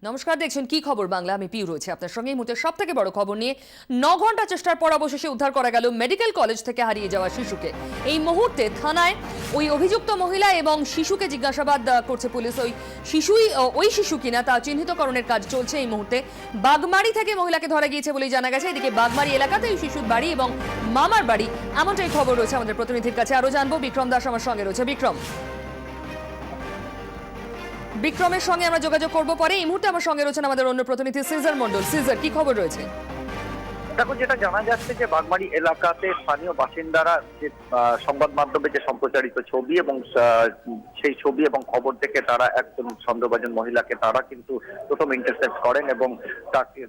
নমস্কার, দেখছেন কি খবর বাংলা। আমি পিউ রয়েছে আপনার সঙ্গে। এই মুহূর্তে সব থেকে বড় খবর নিয়ে 9 ঘন্টা চেষ্টার পর অবশেষে উদ্ধার করা গেল মেডিকেল কলেজ থেকে হারিয়ে যাওয়া শিশুকে। এই মুহূর্তে থানায় ওই অভিযুক্ত মহিলা এবং শিশুকে জিজ্ঞাসাবাদ করছে পুলিশ। ওই শিশু কিনা তা চিহ্নিতকরণের কাজ চলছে এই মুহূর্তে। বাগমারি থেকে মহিলাকে ধরা গিয়েছে বলেই জানা গেছে। এদিকে বাগমারি এলাকাতে এই শিশুর বাড়ি এবং মামার বাড়ি, এমনটাই খবর রয়েছে আমাদের প্রতিনিধির কাছে। আরো জানবো, বিক্রম দাস আমার সঙ্গে রয়েছে। বিক্রমের সঙ্গে আমরা যোগাযোগ করব পরে। এই মুহূর্তে আমার সঙ্গে রয়েছেন আমাদের অন্য প্রতিনিধি সিজার মন্ডল। সিজার, কি খবর রয়েছে? দেখো, যেটা জানা যাচ্ছে যে বাগমারি এলাকাতে স্থানীয় বাসিন্দারা যে সংবাদ মাধ্যমে যে সম্প্রচারিত ছবি এবং সেই ছবি এবং খবর দেখে তারা একজন সন্দেহভাজন মহিলাকে তারা কিন্তু প্রথম ইন্টারসেপ্ট করেন এবং তাকে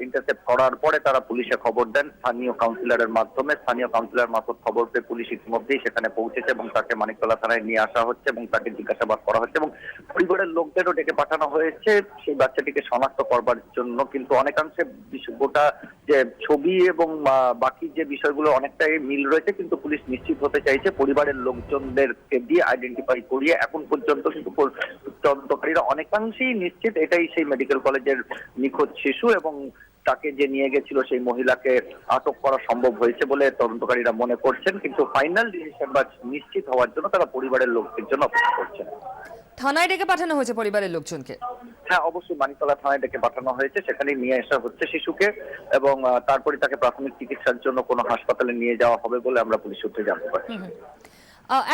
ইন্টারসেপ্ট করার পরে তারা পুলিশে খবর দেন স্থানীয় কাউন্সিলরের মাধ্যমে। স্থানীয় কাউন্সিলর মারফত খবর পেয়ে পুলিশ ইতিমধ্যেই সেখানে পৌঁছেছে এবং তাকে মানিকতলা থানায় নিয়ে আসা হচ্ছে এবং তাকে জিজ্ঞাসাবাদ করা হচ্ছে এবং পরিবারের লোকদেরও ডেকে পাঠানো হয়েছে সেই বাচ্চাটিকে শনাক্ত করবার জন্য। কিন্তু অনেকাংশে গোটা যে ছবি এবং বাকি যে বিষয়গুলো অনেকটাই মিল রয়েছে, কিন্তু পুলিশ নিশ্চিত হতে চাইছে পরিবারের লোকজনদেরকে দিয়ে আইডেন্টিফাই করিয়ে। এখন পর্যন্ত কিন্তু তদন্তকারীরা অনেকাংশেই নিশ্চিত এটাই সেই মেডিকেল কলেজের নিখোঁজ শিশু এবং তাকে যে নিয়ে গেছিল সেই মহিলাকে আটক করা সম্ভব হয়েছে বলে তদন্তকারীরা মনে করছেন। কিন্তু ফাইনাল ডিসিশন বা নিশ্চিত হওয়ার জন্য তারা পরিবারের লোকদের জন্য অপেক্ষা করছেন। থানায় ডেকে পাঠানো হয়েছে পরিবারের লোকজনকে? হ্যাঁ, অবশ্যই মানিকতলা থানায় ডেকে পাঠানো হয়েছে। সেখানে নিয়ে আসা হচ্ছে শিশুকে এবং তারপরে তাকে প্রাথমিক চিকিৎসার জন্য কোনো হাসপাতালে নিয়ে যাওয়া হবে বলে আমরা পুলিশ সূত্রে জানতে পারছি।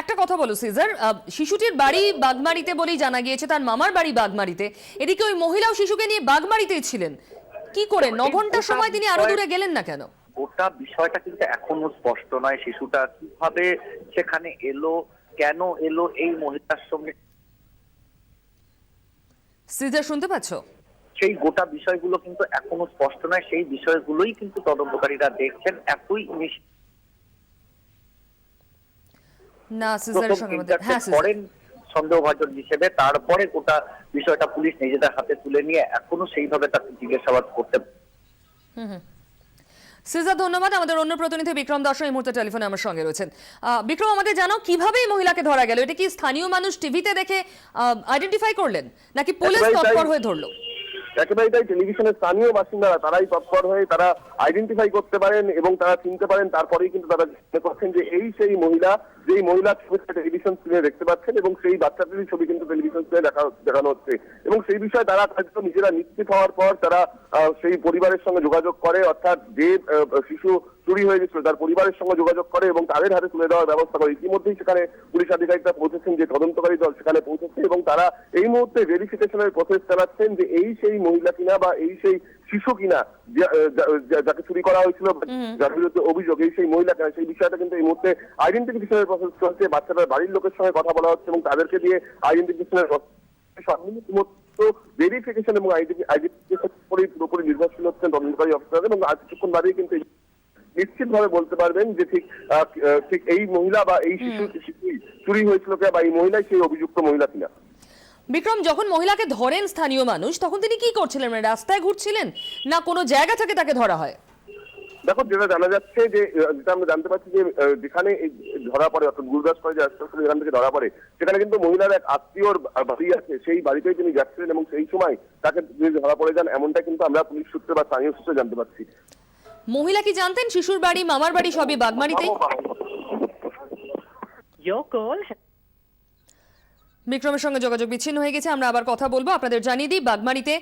একটা কথা বলো সিজার, শিশুটির বাড়ি বাগমারিতে বলেই জানা গিয়েছে, তার মামার বাড়ি বাগমারিতে। এদিকে ওই মহিলাও শিশুকে নিয়ে বাগমারিতেই ছিলেন। কি করে 9 ঘন্টা সময় তিনি আরো দূরে গেলেন না কেন? গোটা বিষয়টা কিন্তু এখনো স্পষ্ট নয়। শিশুটা কিভাবে সেখানে এলো, কেন এলো, এই মহিলার সঙ্গে সিজার শুনতে পাচ্ছ? সেই গোটা বিষয়গুলো কিন্তু এখনো স্পষ্ট নয়। সেই বিষয়গুলোই কিন্তু তদন্তকারীরা দেখছেন। এতই না সিজারের সঙ্গে করেন সন্দেহভাজন হিসেবে, তারপরে গোটা বিষয়টা পুলিশ নিজেদের হাতে তুলে নিয়ে এখনো সেইভাবে তাকে জিজ্ঞাসাবাদ করতে। সিজার ধন্যবাদ। আমাদের অন্য প্রতিনিধি বিক্রম দাস এই মুহূর্তে টেলিফোনে আমার সঙ্গে রয়েছেন। বিক্রম, আমাদের জানাও কিভাবে এই মহিলাকে ধরা গেল? এটা কি স্থানীয় মানুষ টিভিতে দেখে আইডেন্টিফাই করলেন নাকি পুলিশ তৎপর হয়ে ধরলো? একেবারেই তাই। টেলিভিশনের স্থানীয় বাসিন্দারা তারাই তৎপর হয়ে তারা আইডেন্টিফাই করতে পারেন এবং তারা চিনতে পারেন। তারপরেই কিন্তু তারা মনে করছেন যে এই সেই মহিলা, যেই মহিলার ছবিটা টেলিভিশন স্ক্রিনে দেখতে পাচ্ছেন এবং সেই বাচ্চাটির ছবি কিন্তু টেলিভিশন স্ক্রিনে দেখানো হচ্ছে। এবং সেই বিষয়ে তারা নিজেরা নিশ্চিত হওয়ার পর তারা সেই পরিবারের সঙ্গে যোগাযোগ করে, অর্থাৎ যে শিশু চুরি হয়ে গেছিল তার পরিবারের সঙ্গে যোগাযোগ করে এবং তাদের হাতে তুলে দেওয়ার ব্যবস্থা করে। ইতিমধ্যেই সেখানে পুলিশ আধিকারিকরা পৌঁছেছেন, যে তদন্তকারী দল সেখানে পৌঁছেছে এবং তারা এই মুহূর্তে ভেরিফিকেশনের প্রসেস চালাচ্ছেন যে এই সেই মহিলা কিনা বা এই সেই শিশু কিনা যাকে চুরি করা হয়েছিল, যার বিরুদ্ধে অভিযোগ, এই সেই মহিলা কিনা, সেই বিষয়টা কিন্তু এই মুহূর্তে আইডেন্টিফিকেশনের প্রসেস চলছে। বাচ্চাটার বাড়ির লোকের সঙ্গে কথা বলা হচ্ছে এবং তাদেরকে দিয়ে আইডেন্টিফিকেশনের ভেরিফিকেশন এবং আইডেন্টিফিকেশন পুরোপুরি নির্ভরশীল হচ্ছেন তদন্তকারী অফিসার। এবং আজ কিছুক্ষণ বাদেই কিন্তু নিশ্চিত ভাবে বলতে পারবেন যে ঠিক এই মহিলা বা এই শিশু চুরি হয়েছিল কিনা বা এই মহিলাই সেই অভিযুক্ত মহিলা কিনা। বিক্রম, যখন মহিলাকে ধরেন স্থানীয় মানুষ তখন তিনি কি করছিলেন? মানে রাস্তায় ঘুরছিলেন না কোনো জায়গা থেকে তাকে ধরা হয়? দেখো, যেটা জানা যাচ্ছে যে যেটা আমরা জানতে পারছি যে যেখানে ধরা পড়ে, অর্থাৎ গুরুদাসপুরে যে হাসপাতাল যেখান থেকে ধরা পড়ে, সেখানে কিন্তু মহিলার এক আত্মীয়র বাড়ি আছে। সেই বাড়িতেই তিনি যাচ্ছিলেন এবং সেই সময় তাকে ধরা পড়ে যান, এমনটা কিন্তু আমরা পুলিশ সূত্রে বা স্থানীয় সূত্রে জানতে পারছি। মহিলা কি জানতেন শিশুর বাড়ি মামার বাড়ি সবই বাগমারিতেই? বিক্রমের সঙ্গে যোগাযোগ বিচ্ছিন্ন হয়ে গেছে। আমরা আবার কথা বলবো। আপনাদের জানিয়ে দিই, বাগমারিতে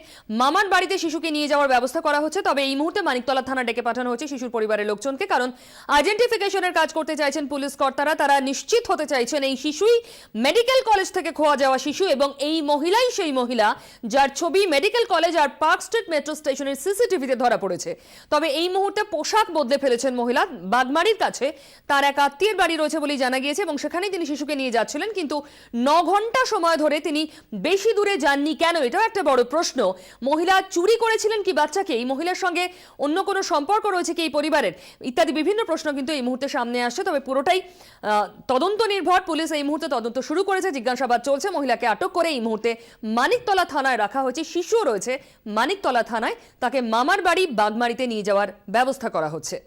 মামার বাড়িতে শিশুকে নিয়ে যাওয়ার ব্যবস্থা করা হচ্ছে। তবে এই মুহূর্তে মানিকতলা থানা ডেকে পাঠানো হচ্ছে শিশুর পরিবারের লোকজনকে, কারণ আইডেন্টিফিকেশনের কাজ করতে চাইছেন পুলিশ কর্তারা। তারা নিশ্চিত হতে চাইছেন এই শিশুই মেডিকেল কলেজ থেকে খোয়া যাওয়া শিশু এবং এই মহিলাই সেই মহিলা যার ছবি মেডিকেল কলেজ আর পার্ক স্ট্রিট মেট্রো স্টেশনের সিসিটিভিতে ধরা পড়েছে। তবে এই মুহূর্তে পোশাক বদলে ফেলেছেন মহিলা। বাগমারির কাছে তার এক আত্মীয়ের বাড়ি রয়েছে বলেই জানা গিয়েছে এবং সেখানেই তিনি শিশুকে নিয়ে যাচ্ছিলেন। কিন্তু 9 ঘন্টা সময় ধরে তিনি বেশি দূরে যাননি কেন? এটাও একটা বড় প্রশ্ন। মহিলা চুরি করেছিলেন কি বাচ্চাকে? এই মহিলার সঙ্গে অন্য কোনো সম্পর্ক রয়েছে কি এই পরিবারের? ইত্যাদি বিভিন্ন প্রশ্ন কিন্তু এই মুহূর্তে সামনে আসছে। তবে পুরোটাই তদন্ত নির্ভর। পুলিশ এই মুহূর্তে তদন্ত শুরু করেছে, জিজ্ঞাসাবাদ চলছে। মহিলাকে আটক করে এই মুহূর্তে মানিকতলা থানায় রাখা হয়েছে। শিশুও রয়েছে মানিকতলা থানায়। তাকে মামার বাড়ি বাগমারিতে নিয়ে যাওয়ার ব্যবস্থা করা হচ্ছে।